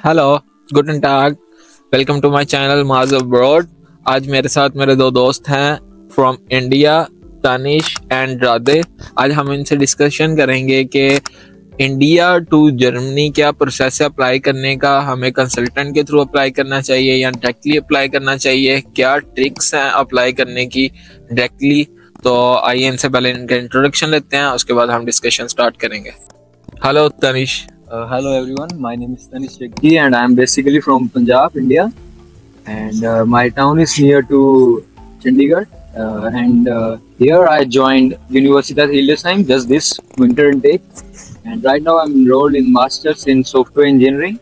Hello, गुडन टाग, welcome to my channel माज अब्रॉड। आज मेरे साथ मेरे दो दोस्त हैं from India, Tanish and Radhe. आज हम इनसे डिस्कशन करेंगे कि इंडिया टू जर्मनी क्या प्रोसेस है अप्लाई करने का, हमें कंसल्टेंट के थ्रू अप्लाई करना चाहिए या डायरेक्टली अप्लाई करना चाहिए, क्या ट्रिक्स हैं अप्लाई करने की डायरेक्टली। तो आइए इनसे पहले इनका इंट्रोडक्शन लेते हैं, उसके बाद हम डिस्कशन स्टार्ट करेंगे। Hello Tanish. Hello everyone, my name is Tanish Shekhi and I am basically from Punjab, India. And my town is near to Chandigarh. And here I joined University of Hildesheim just this winter intake. And right now I'm enrolled in Masters in Software Engineering.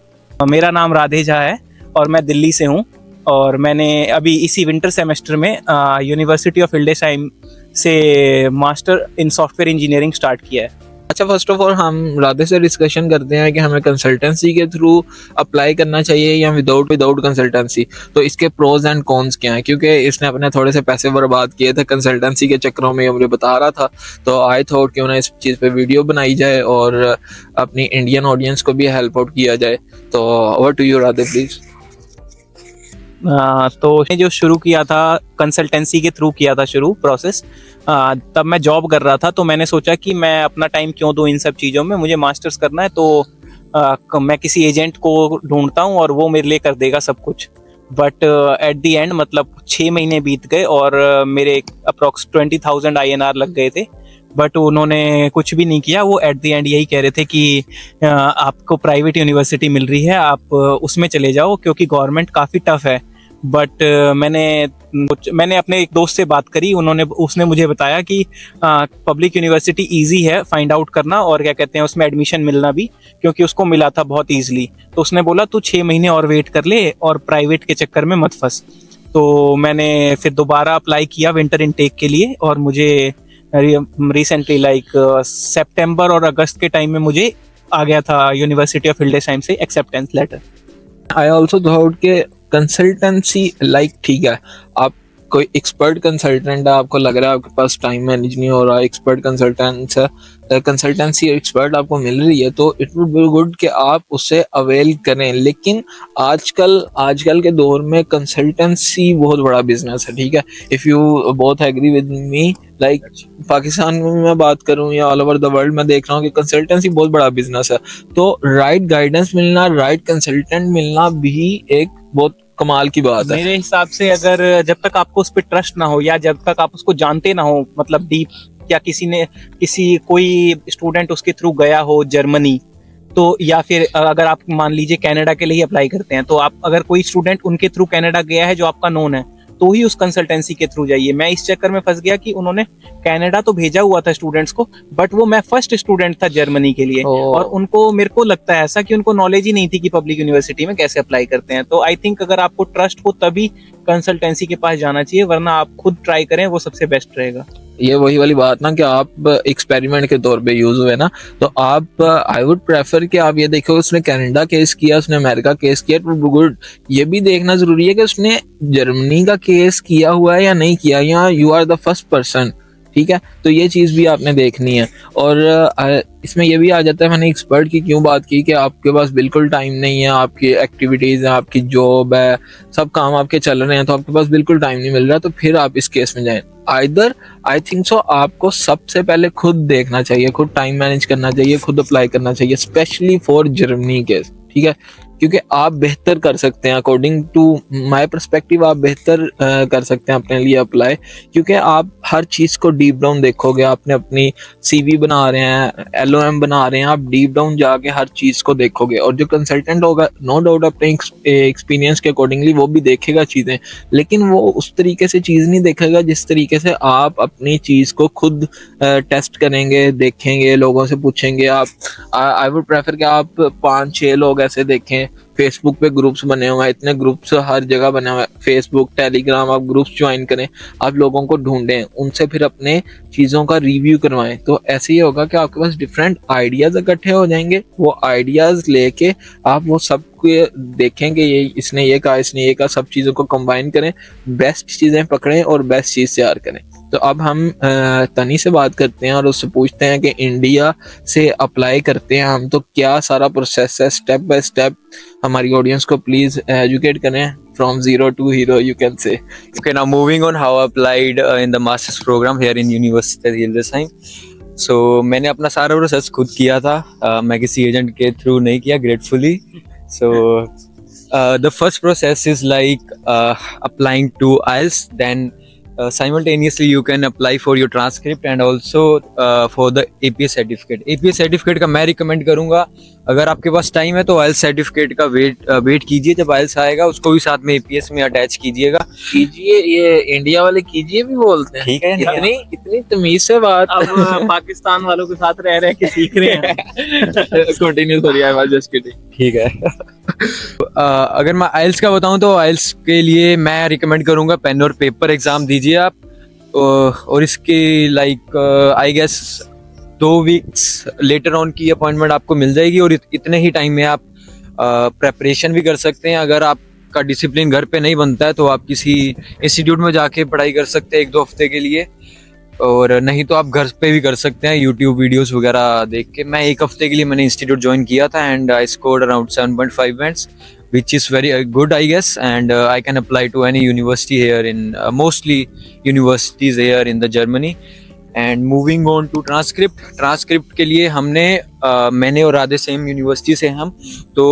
मेरा नाम राधे झा है और मैं दिल्ली से हूँ और मैंने अभी इसी विंटर सेमेस्टर में यूनिवर्सिटी ऑफ हिल्डेशाइम से master in software engineering start किया है। अच्छा, फर्स्ट ऑफ ऑल हम राधे से डिस्कशन करते हैं कि हमें कंसल्टेंसी के थ्रू अप्लाई करना चाहिए या विदाउट कंसल्टेंसी। तो इसके प्रोज एंड कॉन्स क्या हैं, क्योंकि इसने अपने थोड़े से पैसे बर्बाद किए थे कंसल्टेंसी के चक्करों में, ये मुझे बता रहा था। तो आई थॉट क्यों ना इस चीज़ पे वीडियो बनाई जाए और अपनी इंडियन ऑडियंस को भी हेल्प आउट किया जाए। तो over to you Radhe please. तो जो शुरू किया था कंसल्टेंसी के थ्रू किया था शुरू प्रोसेस, तब मैं जॉब कर रहा था। तो मैंने सोचा कि मैं अपना टाइम क्यों दूं इन सब चीज़ों में, मुझे मास्टर्स करना है तो मैं किसी एजेंट को ढूंढता हूं और वो मेरे लिए कर देगा सब कुछ। बट एट दी एंड मतलब 6 महीने बीत गए और मेरे अप्रॉक्स 20,000 INR लग गए थे। बट उन्होंने कुछ भी नहीं किया। वो एट दी एंड यही कह रहे थे कि आपको प्राइवेट यूनिवर्सिटी मिल रही है, आप उसमें चले जाओ क्योंकि गवर्नमेंट काफ़ी टफ है। बट मैंने अपने एक दोस्त से बात करी, उसने मुझे बताया कि पब्लिक यूनिवर्सिटी इजी है फाइंड आउट करना और क्या कहते हैं उसमें एडमिशन मिलना भी, क्योंकि उसको मिला था बहुत ईजिली। तो उसने बोला तू 6 महीने और वेट कर ले और प्राइवेट के चक्कर में मत फंस। तो मैंने फिर दोबारा अप्लाई किया विंटर इनटेक के लिए और मुझे रिसेंटली लाइक सितंबर और अगस्त के टाइम में मुझे आ गया था यूनिवर्सिटी ऑफ हिल्डेशाइम से acceptance letter. I also thought के कंसल्टेंसी लाइक ठीक है, आप कोई एक्सपर्ट कंसल्टेंट है, आपको लग रहा है आपके पास टाइम मैनेज नहीं हो रहा, एक्सपर्ट कंसल्टेंट है, कंसल्टेंसी एक्सपर्ट आपको मिल रही है, तो इट वुड बी गुड कि आप उससे अवेल करें। लेकिन आजकल के दौर में कंसल्टेंसी बहुत बड़ा बिजनेस है, ठीक है। If you both agree with me, like Pakistan में मैं बात करूं या ऑल ओवर द वर्ल्ड में देख रहा हूँ कि कंसल्टेंसी बहुत बड़ा बिजनेस है। तो राइट गाइडेंस मिलना, राइट कंसल्टेंट मिलना भी एक बहुत कमाल की बात है मेरे हिसाब से। अगर जब तक आपको उस पर ट्रस्ट ना हो या जब तक आप उसको जानते ना हो, मतलब डीप, या कोई स्टूडेंट उसके थ्रू गया हो जर्मनी, तो या फिर अगर आप मान लीजिए कनाडा के लिए ही अप्लाई करते हैं, तो आप अगर कोई स्टूडेंट उनके थ्रू कनाडा गया है जो आपका नोन है, तो ही उस कंसल्टेंसी के थ्रू जाइए। मैं इस चक्कर में फंस गया कि उन्होंने कनाडा तो भेजा हुआ था स्टूडेंट्स को, बट वो मैं फर्स्ट स्टूडेंट था जर्मनी के लिए और उनको, मेरे को लगता है ऐसा कि उनको नॉलेज ही नहीं थी कि पब्लिक यूनिवर्सिटी में कैसे अप्लाई करते हैं। तो आई थिंक अगर आपको ट्रस्ट हो तभी कंसल्टेंसी के पास जाना चाहिए, वरना आप खुद ट्राई करें, वो सबसे बेस्ट रहेगा। ये वही वाली बात ना कि आप एक्सपेरिमेंट के तौर पे यूज हुए ना, तो आप आई वुड प्रेफर कि आप ये देखो उसने कनाडा केस किया, उसने अमेरिका केस किया, तो गुड। ये भी देखना जरूरी है कि उसने जर्मनी का केस किया हुआ है या नहीं किया, या you are the first person, ठीक है। तो ये चीज़ भी आपने देखनी है। और इसमें ये भी आ जाता है, मैंने एक्सपर्ट की क्यों बात की कि आपके पास बिल्कुल टाइम नहीं है, आपकी एक्टिविटीज़ हैं, आपकी जॉब है, सब काम आपके चल रहे हैं, तो आपके पास बिल्कुल टाइम नहीं मिल रहा, तो फिर आप इस केस में जाएं। आइदर आई थिंक सो आपको सबसे पहले खुद देखना चाहिए, खुद टाइम मैनेज करना चाहिए, खुद अप्लाई करना चाहिए, स्पेशली फॉर जर्मनी केस, ठीक है। क्योंकि आप बेहतर कर सकते हैं, अकॉर्डिंग टू माय पर्सपेक्टिव आप बेहतर कर सकते हैं अपने लिए अप्लाई, क्योंकि आप हर चीज़ को डीप डाउन देखोगे। आपने अपनी CV बना रहे हैं, LOM बना रहे हैं, आप डीप डाउन जाके हर चीज़ को देखोगे। और जो कंसल्टेंट होगा नो डाउट अपने एक्सपीरियंस के अकॉर्डिंगली वो भी देखेगा चीज़ें, लेकिन वो उस तरीके से चीज़ नहीं देखेगा जिस तरीके से आप अपनी चीज़ को खुद टेस्ट करेंगे, देखेंगे, लोगों से पूछेंगे। आप आई वुड प्रेफर कि आप 5-6 लोग ऐसे देखें। फेसबुक पे ग्रुप्स बने हुए हैं, इतने ग्रुप्स हर जगह बने हुए हैं, फेसबुक, टेलीग्राम, आप ग्रुप्स ज्वाइन करें, आप लोगों को ढूंढें, उनसे फिर अपने चीज़ों का रिव्यू करवाएं। तो ऐसे ही होगा कि आपके पास डिफरेंट आइडियाज़ इकट्ठे हो जाएंगे। वो आइडियाज़ लेके आप वो सब देखेंगे, ये इसने ये कहा, इसने ये कहा, सब चीज़ों को कंबाइन करें, बेस्ट चीज़ें पकड़ें और बेस्ट चीज़ तैयार करें। तो अब हम तनी से बात करते हैं और उससे पूछते हैं कि इंडिया से अप्लाई करते हैं हम तो क्या सारा प्रोसेस है, स्टेप बाय स्टेप हमारी ऑडियंस को प्लीज एजुकेट करें from zero to hero you can say. Okay, now moving on, how I applied in the master's program here in University of Hildesheim. So मैंने अपना सारा process खुद किया था, मैं किसी एजेंट के थ्रू नहीं किया, gratefully. So the first process is like applying to IELTS, then simultaneously you can apply for your transcript and also for the APS certificate. APS certificate का मैं रिकमेंड करूंगा, अगर आपके पास टाइम है तो IELTS सर्टिफिकेट का वेट कीजिए, जब IELTS आएगा उसको भी साथ में APS में अटैच कीजिएगा। कीजिए, ये इंडिया वाले कीजिए भी बोलते हैं, ठीक है, इतनी इतनी तमीज से बात। अब पाकिस्तान वालों के साथ रह रहे के सीख रहे हैं। Continue sorry I was just kidding. ठीक है। अगर मैं IELTS का बताऊं तो IELTS के लिए मैं रिकमेंड करूंगा पेन और पेपर एग्जाम दीजिए आप, और इसके like I guess 2 weeks later on की अपॉइंटमेंट आपको मिल जाएगी, और इतने ही टाइम में आप प्रेपरेशन भी कर सकते हैं। अगर आपका डिसिप्लिन घर पे नहीं बनता है तो आप किसी इंस्टीट्यूट में जाके पढ़ाई कर सकते हैं 1-2 हफ्ते के लिए, और नहीं तो आप घर पे भी कर सकते हैं यूट्यूब वीडियोस वगैरह देख के। मैं 1 हफ्ते के लिए मैंने इंस्टीट्यूट ज्वाइन किया था and I scored around 7.5 bands which is very good I guess, and I can apply to any university here in mostly universities here in the Germany. And moving on to transcript के लिए हमने मैंने और Radhe same university से हम, तो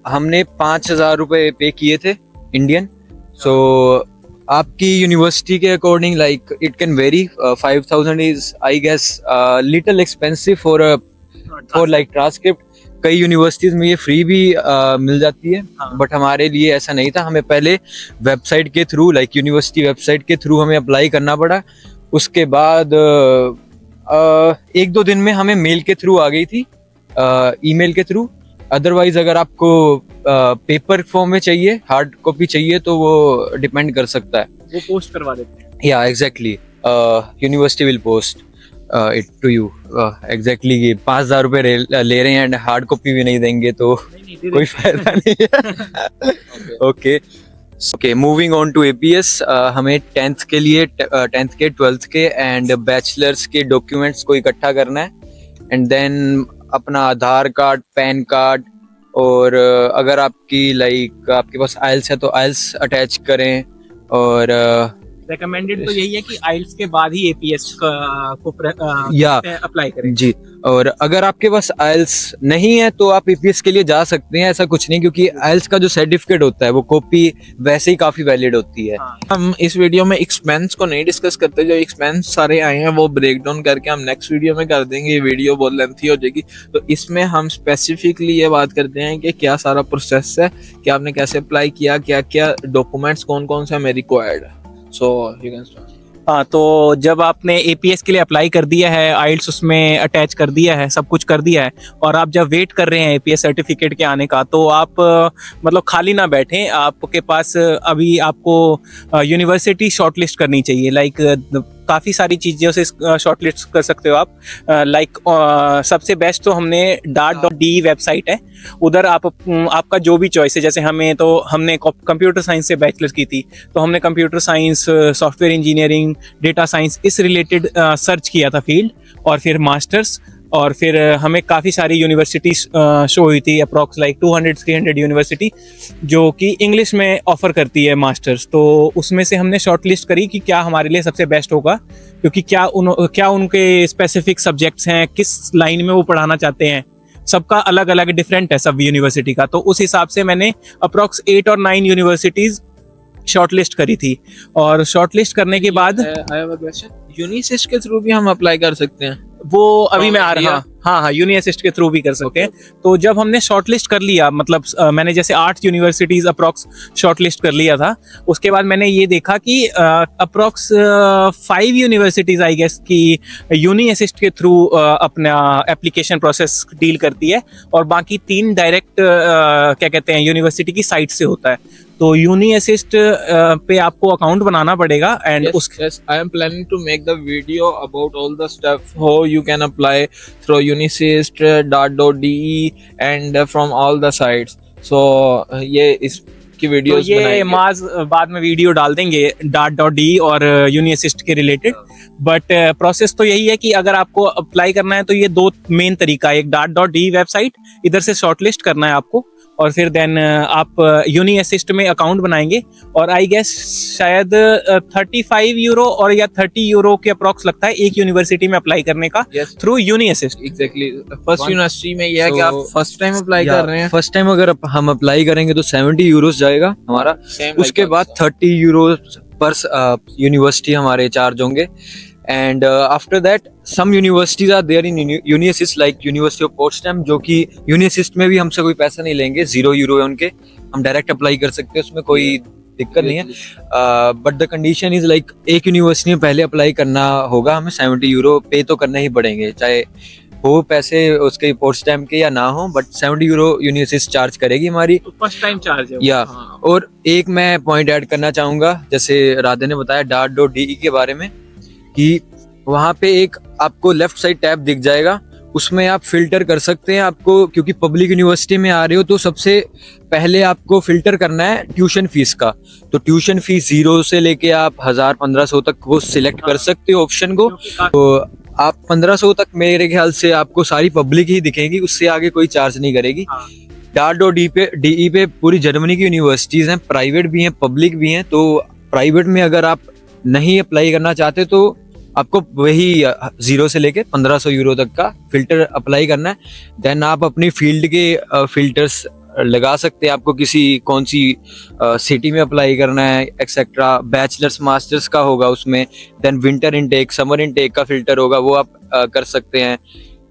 हमने 5,000 रुपये पे किए थे इंडियन। सो आपकी यूनिवर्सिटी के according like it can vary, 5,000 is I guess little expensive for like transcript. कई यूनिवर्सिटीज में ये फ्री भी मिल जाती है, बट हमारे लिए ऐसा नहीं था। हमें पहले वेबसाइट के थ्रू, लाइक यूनिवर्सिटी वेबसाइट के थ्रू हमें अप्लाई करना पड़ा। उसके बाद 1-2 दिन में हमें मेल के थ्रू आ गई थी, ईमेल के थ्रू। अदरवाइज अगर आपको पेपर फॉर्म में चाहिए, हार्ड कॉपी चाहिए, तो वो डिपेंड कर सकता है, वो पोस्ट करवा देते हैं। या exactly, university will post it to you. Exactly 5,000 रुपये ले रहे हैं एंड हार्ड कॉपी भी नहीं देंगे तो कोई फायदा नहीं है। Okay okay, moving on to APS। हमें 10th के लिए 10th के 12th के एंड बैचलर्स के डॉक्यूमेंट्स को इकट्ठा करना है, एंड देन अपना आधार कार्ड, पैन कार्ड, और अगर आपकी लाइक आपके पास IELTS है तो IELTS अटैच करें। और रेकमेंडेड तो यही है कि आइल्स के बाद ही APS को या अप्लाई करें जी। और अगर आपके पास IELTS नहीं है तो आप APS के लिए जा सकते हैं, ऐसा कुछ नहीं, क्योंकि IELTS का जो सर्टिफिकेट होता है वो कॉपी वैसे ही काफी वैलिड होती है। हम इस वीडियो में एक्सपेंस को नहीं डिस्कस करते, जो एक्सपेंस सारे आए हैं वो ब्रेक डाउन करके हम नेक्स्ट वीडियो में कर देंगे, ये वीडियो बहुत लेंथी हो जाएगी। तो इसमें हम स्पेसिफिकली ये बात करते हैं कि क्या सारा प्रोसेस है, कि आपने कैसे अप्लाई किया, क्या क्या डॉक्यूमेंट्स कौन कौन से हमें रिक्वायर्ड है। So you can start. हाँ, तो जब आपने APS के लिए अप्लाई कर दिया है, आइल्स उसमें अटैच कर दिया है, सब कुछ कर दिया है, और आप जब वेट कर रहे हैं APS सर्टिफिकेट के आने का, तो आप मतलब खाली ना बैठें। आपके पास अभी आपको यूनिवर्सिटी शॉर्टलिस्ट करनी चाहिए। लाइक काफ़ी सारी चीज़ों से शॉर्टलिस्ट कर सकते हो आप। लाइक सबसे बेस्ट तो हमने DART.de वेबसाइट है, उधर आपका जो भी चॉइस है। जैसे हमने कंप्यूटर साइंस से बैचलर की थी, तो हमने computer science, software engineering, data science इस रिलेटेड सर्च किया था फील्ड, और फिर मास्टर्स, और फिर हमें काफ़ी सारी यूनिवर्सिटी शो हुई थी, अप्रॉक्स लाइक 200-300 यूनिवर्सिटी जो कि इंग्लिश में ऑफर करती है मास्टर्स। तो उसमें से हमने शॉर्ट लिस्ट करी कि क्या हमारे लिए सबसे बेस्ट होगा, क्योंकि क्या उनके स्पेसिफिक सब्जेक्ट्स हैं, किस लाइन में वो पढ़ाना चाहते हैं, सबका अलग अलग डिफरेंट है सब यूनिवर्सिटी का। तो उस हिसाब से मैंने अप्रॉक्स 8 और 9 यूनिवर्सिटीज़ शॉर्टलिस्ट करी थी, और शॉर्टलिस्ट करने के बाद I have a question, UNISIST के थ्रू भी हम अप्लाई कर सकते हैं? वो अभी मैं आ रहा, हाँ, यूनिअसिस्ट के थ्रू भी कर सकते हैं। तो जब हमने शॉर्टलिस्ट कर लिया, मतलब मैंने जैसे 8 यूनिवर्सिटीज अप्रॉक्स शॉर्टलिस्ट कर लिया था, उसके बाद मैंने ये देखा कि अप्रॉक्स 5 यूनिवर्सिटीज आई गेस की यूनिअसिस्ट के थ्रू अपना एप्लीकेशन प्रोसेस डील करती है, और बाकी 3 डायरेक्ट क्या कहते हैं यूनिवर्सिटी की साइट से होता है। तो यूनिअसिस्ट पे आपको अकाउंट बनाना पड़ेगा, and yes, I am planning to make the video about all the stuff how you can apply through Unisys, DART.de and from all the sites. So ये इस की तो वीडियोस ये बनाएंगे। माज बाद में वीडियो डाल देंगे Dart.D और यूनिअसिस्ट के रिलेटेड। बट प्रोसेस तो यही है कि अगर आपको अप्लाई करना है तो ये दो मेन तरीका है, एक Dart.D वेबसाइट, इधर से शॉर्टलिस्ट करना है आपको, और फिर देन आप यूनिअसिस्ट में अकाउंट बनाएंगे, और आई गेस शायद 35 यूरो और या 30 यूरो के अप्रॉक्स लगता है एक यूनिवर्सिटी में अप्लाई करने का Yes. Through uni assist. Exactly first One- university में ये है कि आप So, फर्स्ट टाइम अप्लाई कर रहे हैं। फर्स्ट टाइम अगर हम अप्लाई करेंगे तो 70 यूरोस जाएगा हमारा, Same उसके like बाद us. 30 यूरो पर यूनिवर्सिटी हमारे चार्ज होंगे। And after that some universities are there in uni assist like university of Potsdam, जो कि यूनिअसिस्ट में भी हमसे कोई पैसा नहीं लेंगे, 0 यूरो है उनके, हम डायरेक्ट अप्लाई कर सकते हैं, उसमें कोई दिक्कत नहीं है। But the condition is like एक यूनिवर्सिटी में पहले अप्लाई करना होगा, हमें 70 यूरो पे तो करने ही पड़ेंगे, चाहे वो पैसे उसके पोट्सडैम के या ना हो, बट 70 यूरो यूनिवर्सिटी चार्ज करेगी हमारी। फर्स्ट टाइम चार्ज है वो। या हाँ। और एक मैं पॉइंट ऐड करना चाहूंगा, जैसे राधे ने बताया Dart.D के बारे में, कि वहाँ पे एक आपको लेफ्ट साइड टैब दिख जाएगा, उसमें आप फिल्टर कर सकते हैं आपको, क्योंकि पब्लिक यूनिवर्सिटी में आ रहे हो तो सबसे पहले आपको फिल्टर करना है ट्यूशन फीस का। तो ट्यूशन फीस 0 से लेके आप 1000-1500 तक वो सिलेक्ट कर सकते हो ऑप्शन को। तो आप 1500 तक मेरे ख्याल से आपको सारी पब्लिक ही दिखेगी, उससे आगे कोई चार्ज नहीं करेगी। हाँ। Dart.D पे DE पे पूरी जर्मनी की यूनिवर्सिटीज हैं, प्राइवेट भी हैं पब्लिक भी हैं। तो प्राइवेट में अगर आप नहीं अप्लाई करना चाहते तो आपको वही 0 से लेके 1500 यूरो तक का फिल्टर अप्लाई करना है। देन आप अपनी फील्ड के फिल्टर्स लगा सकते हैं, आपको किसी कौन सी सिटी में अप्लाई करना है एक्सेट्रा। बैचलर्स मास्टर्स का होगा उसमें, then winter intake summer intake का फिल्टर होगा, वो आप कर सकते हैं।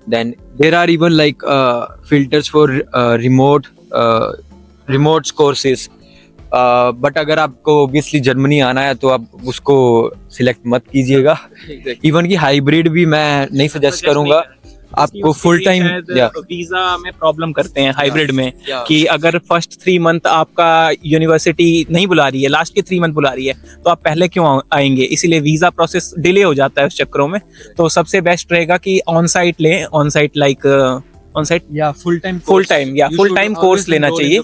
Then there are even like filters for remote courses. But अगर आपको ऑब्वियसली जर्मनी आना है तो आप उसको सिलेक्ट मत कीजिएगा। इवन की हाइब्रिड भी मैं नहीं सजेस्ट करूंगा, आपको फुल टाइम या वीजा में प्रॉब्लम करते हैं हाइब्रिड में, या कि अगर फर्स्ट 3 मंथ आपका यूनिवर्सिटी नहीं बुला रही है, लास्ट के 3 मंथ बुला रही है, तो आप पहले क्यों आएंगे, इसीलिए वीजा प्रोसेस डिले हो जाता है उस चक्करों में। तो सबसे बेस्ट रहेगा कि ऑन साइट लें, on site like on site या फुल टाइम कोर्स लेना चाहिए।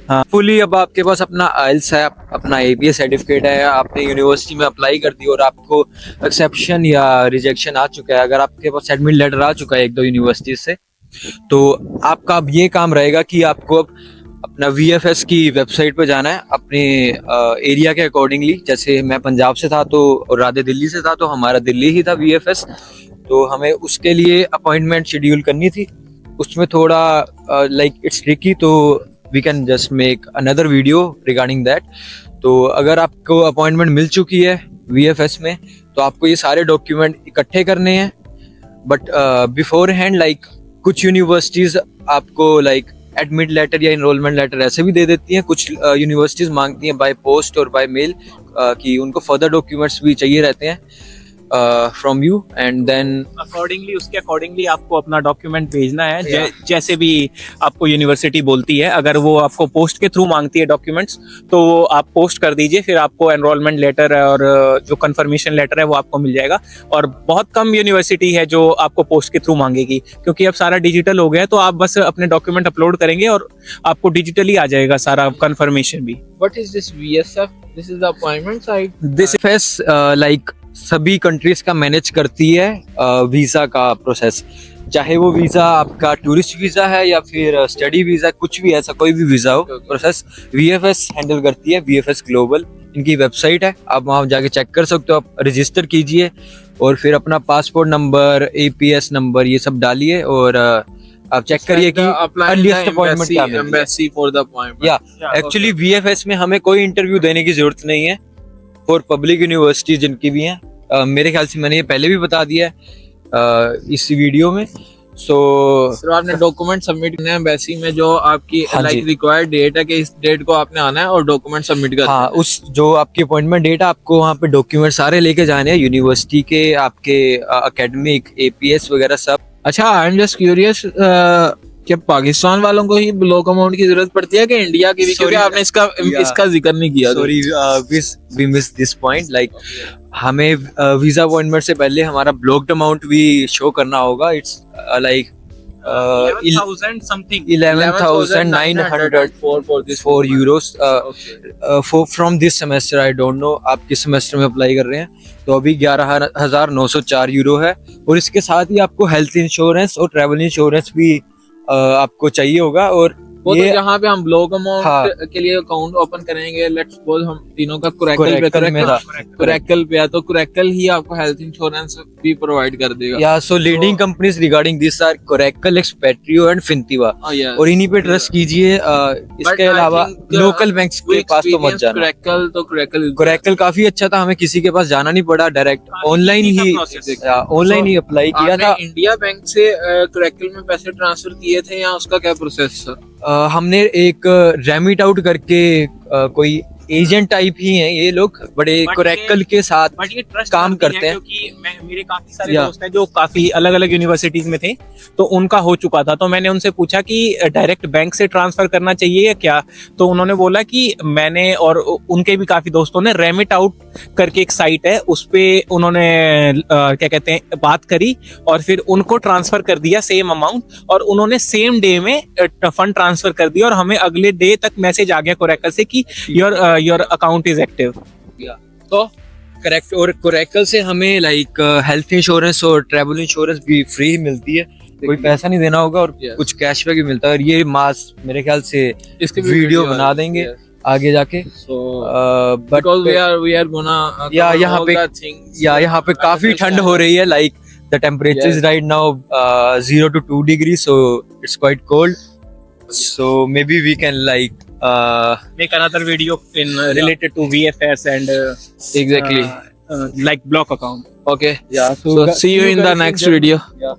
हाँ, फुली अब आपके पास अपना आइल्स है, अपना APA सर्टिफिकेट है, आपने यूनिवर्सिटी में अप्लाई कर दी और आपको एक्सेप्शन या रिजेक्शन आ चुका है, अगर आपके पास एडमिट लेटर आ चुका है 1-2 यूनिवर्सिटी से, तो आपका अब ये काम रहेगा कि आपको अब अपना VFS की वेबसाइट पे जाना है अपने एरिया के अकॉर्डिंगली। जैसे मैं पंजाब से था तो और राधे दिल्ली से था, तो हमारा दिल्ली ही था VFS, तो हमें उसके लिए अपॉइंटमेंट शेड्यूल करनी थी। उसमें थोड़ा लाइक इट्स ट्रिकी, तो we can just make another video regarding that. तो अगर आपको अपॉइंटमेंट मिल चुकी है VFS में, तो आपको ये सारे डॉक्यूमेंट इकट्ठे करने हैं। बट बिफोर हैंड लाइक कुछ यूनिवर्सिटीज आपको लाइक एडमिट लेटर या इनरोलमेंट लेटर ऐसे भी दे देती हैं, कुछ यूनिवर्सिटीज मांगती हैं बाय पोस्ट और बाय मेल कि उनको फर्दर डॉक्यूमेंट्स भी चाहिए रहते हैं फ्रॉम यू, एंड देन उसके अकॉर्डिंगली आपको अपना डॉक्यूमेंट भेजना है। जैसे भी आपको यूनिवर्सिटी बोलती है, अगर वो आपको पोस्ट के थ्रू मांगती है डॉक्यूमेंट्स, तो आप पोस्ट कर दीजिए, फिर आपको एनरोलमेंट लेटर और जो कंफर्मेशन लेटर है वो आपको मिल जाएगा। और बहुत कम यूनिवर्सिटी है जो आपको पोस्ट के थ्रू मांगेगी, क्योंकि अब सारा डिजिटल हो गया है, तो आप बस अपने डॉक्यूमेंट अपलोड करेंगे और आपको डिजिटली आ जाएगा सारा कंफर्मेशन भी। What is this VSF? This is the appointment site. This face like सभी कंट्रीज का मैनेज करती है वीजा का प्रोसेस, चाहे वो वीजा आपका टूरिस्ट वीजा है या फिर स्टडी वीजा, कुछ भी ऐसा कोई भी वीजा हो, प्रोसेस VFS हैंडल करती है। VFS ग्लोबल इनकी वेबसाइट है, आप वहां जाके चेक कर सकते हो। आप रजिस्टर कीजिए और फिर अपना पासपोर्ट नंबर, APS नंबर ये सब डालिए और आप चेक करिए कि अर्लीस्ट अपॉइंटमेंट क्या मिलेगी। Embassy for the appointment. या एक्चुअली VFS में हमें कोई इंटरव्यू देने की जरूरत नहीं है फॉर पब्लिक यूनिवर्सिटी जिनकी भी हैं। मेरे ख्याल से मैंने ये पहले भी बता दिया है इस वीडियो में। सो सर आपने डॉक्यूमेंट सबमिट करना है एम्बेसी में, जो आपकी हाँ लाइक जी। रिक्वायर्ड डेट है कि इस डेट को आपने आना है और डॉक्यूमेंट सबमिट करना हाँ, है। उस जो आपकी अपॉइंटमेंट डेट है, आपको वहाँ पे डॉक्यूमेंट सारे लेके जाने हैं, यूनिवर्सिटी के, आपके एकेडमिक, APS वगैरह सब। अच्छा, आई एम जस्ट क्यूरियस, क्या पाकिस्तान वालों को ही ब्लॉक अमाउंट की जरूरत पड़ती है कि इंडिया की भी? क्योंकि Sorry, आपने yeah. इसका जिक्र नहीं किया। Sorry we miss this point. Like हमें वीजा अपॉइंटमेंट से पहले हमारा ब्लॉक्ड अमाउंट भी शो करना होगा। It's like 11,000 something. 11,900 for this for euros. okay. From this semester, I don't know आप किस सेमेस्टर में अप्लाई कर रहे हैं. तो अभी 11,904 यूरो है, और इसके साथ ही आपको हेल्थ इंश्योरेंस और ट्रैवल इंश्योरेंस भी आपको चाहिए होगा. और वो तो ये जहाँ पे हम ब्लॉक अमाउंट हाँ. के लिए अकाउंट ओपन करेंगे, लेट्स सपोज हम तीनों का कुरैकल में था. कुरैकल पे है, तो कुरैकल ही आपको हेल्थ इंश्योरेंस भी प्रोवाइड कर देगा. या so leading companies regarding this are Coracle, Expatrio and Fintiba, और इन्हीं पे ट्रस्ट कीजिए. इसके अलावा लोकल बैंक्स के पास तो मत जाना. कोरेकल काफी अच्छा था, हमें किसी के पास जाना नहीं पड़ा, डायरेक्ट ऑनलाइन ही अप्लाई किया था. इंडिया बैंक से कुरैकल में पैसे ट्रांसफर किए थे या उसका क्या प्रोसेस था? हमने एक रेमिट आउट करके कोई एजेंट टाइप ही हैं ये लोग, बड़े कोरेकल के साथ बट ये ट्रस्ट काम करते हैं. क्योंकि मेरे काफी सारे दोस्त हैं जो काफी अलग अलग यूनिवर्सिटीज में थे, तो उनका हो चुका था. तो मैंने उनसे पूछा कि डायरेक्ट बैंक से ट्रांसफर करना चाहिए या क्या, तो उन्होंने बोला कि मैंने और उनके भी काफी दोस्तों ने रेमिट आउट करके एक साइट है, उस पे उन्होंने क्या कहते हैं बात करी और फिर उनको ट्रांसफर कर दिया सेम अमाउंट, और उन्होंने सेम डे में फंड ट्रांसफर कर दिया, और हमें अगले डे तक मैसेज आ गया कोरेकल से कि योर अकाउंट इज एक्टिव. तो करेक्ट. और कोरेकल से हमें लाइक हेल्थ इंश्योरेंस और ट्रैवल इंश्योरेंस भी फ्री मिलती है, कोई पैसा नहीं देना होगा, और Yes. कुछ कैशबैक भी मिलता है. और ये मास मेरे ख्याल से इसके भी वीडियो बना देंगे Yes. आगे जाके. So but because we are gonna या cover यहाँ all पे that things. यहाँ पे काफी ठंड हो रही है. Like the temperature is Yes. Right now 0 to 2 degrees, so it's quite cold. So maybe we can like Make another video in related to VFS and Exactly. like block account. Okay. yeah. So see you in the next video. Yeah.